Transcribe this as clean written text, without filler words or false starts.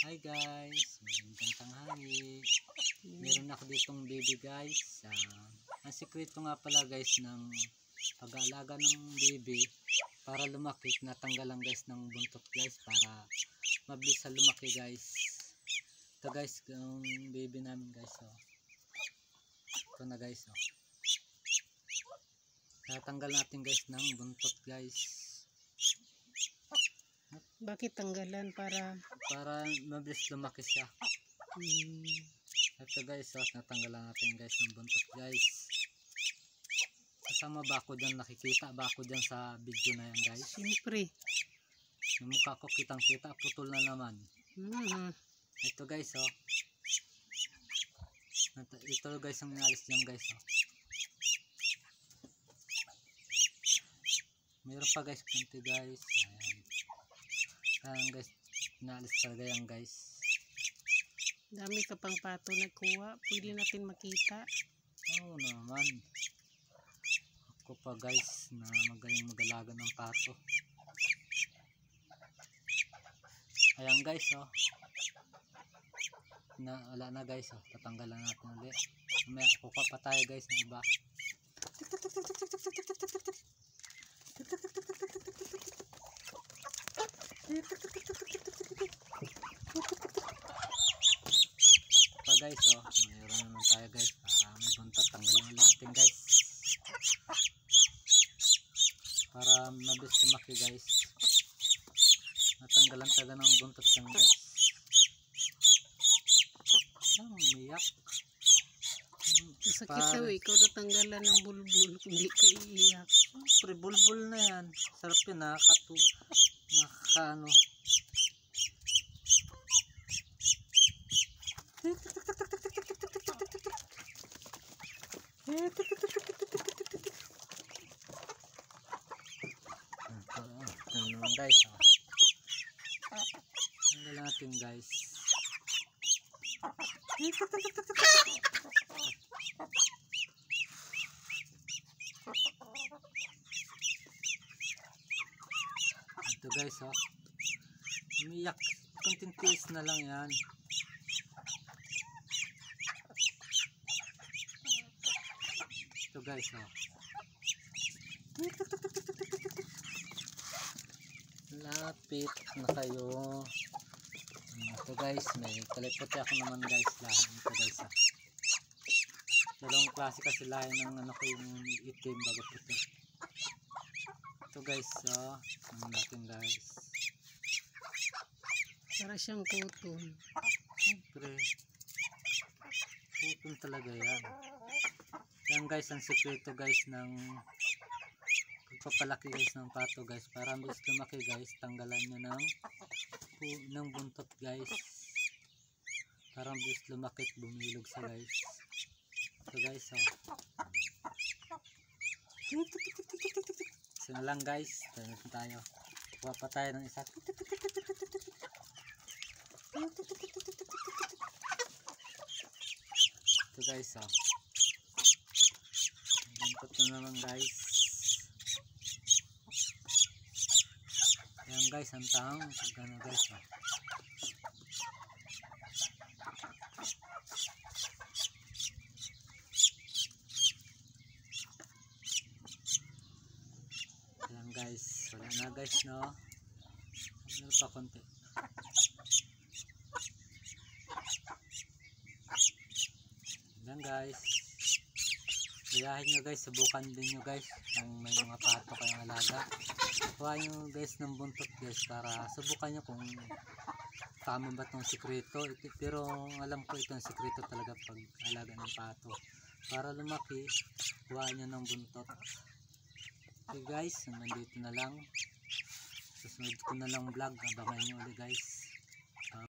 Hi guys, magandang tanghali. Meron ako ditong baby guys. Ang sikreto nga pala guys ng pag-aalaga ng baby para lumaki, natanggalan guys ng buntot guys para mabilis lumaki guys. Ito guys, yung baby namin guys. Ito na guys. Natanggal natin guys ng buntot guys. Bakit tanggalan? Para mabilis lumaki siya. Ito guys, natanggalan natin guys ng buntot guys. Kasama ba ako dyan? Nakikita ba ako dyan sa video na yan guys? siyempre. Yung mukha ko kitang kita, putol na naman. Ito guys, ito guys ang inalis dyan guys. Mayroon pa guys, kunti guys. Ayan guys, inalis talaga yan guys. Dami ka pang pato nagkuha. Pwede natin makita. Oo naman. Ako pa guys na magaling mag-alaga ng pato. Ayan guys, wala na guys, tatanggalan natin ulit. Mamaya kukuha pa tayo guys ng iba. Pa guys, mayroon naman tayo guys para may buntot. Tanggalin ulit natin guys para mabilis lumaki guys. Natanggalan talaga ng buntot yan guys. Umiyak. Sakit daw, ikaw natanggalan ng bulbul. Hindi ka iiyak. Bulbul na yan. Sarap yun, nakakaano. Ano naman guys, tanggal natin guys. Ito guys, umiyak. Konting tiis na lang yan. Ito guys, lapit na kayo. Ito guys, may kalipot ako naman guys. Lahat ito guys, dalawang klase kasi lahat ng ko, yung itim bago puti. Ito guys, natin guys. Para siyang kuton. Siyempre, kuton talaga yan. Yan guys, ang sekreto guys ng pagpapalaki guys ng pato guys. Para mas lumaki guys, tanggalan nyo ng buntot guys. Para mas lumaki at bumilog sa guys. Ito guys, isa na lang guys. Tayo. Kuha pa tayo ng isa. Ito guys, buntot na naman guys. Ayan guys, ang tahang gano'n guys. Ayan guys, wala na guys, no? Ano pa konti. Ayan guys, gayahin nyo guys, subukan din nyo guys kung may mga pato kayong alaga. Kuha nyo guys ng buntot guys para subukan nyo kung tama ba itong sikreto. Pero alam ko itong sikreto talaga pag alaga ng pato. Para lumaki, kuha nyo ng buntot. Okay guys, nandito na lang. Susunod ko na lang vlog. Abangan nyo ulit guys.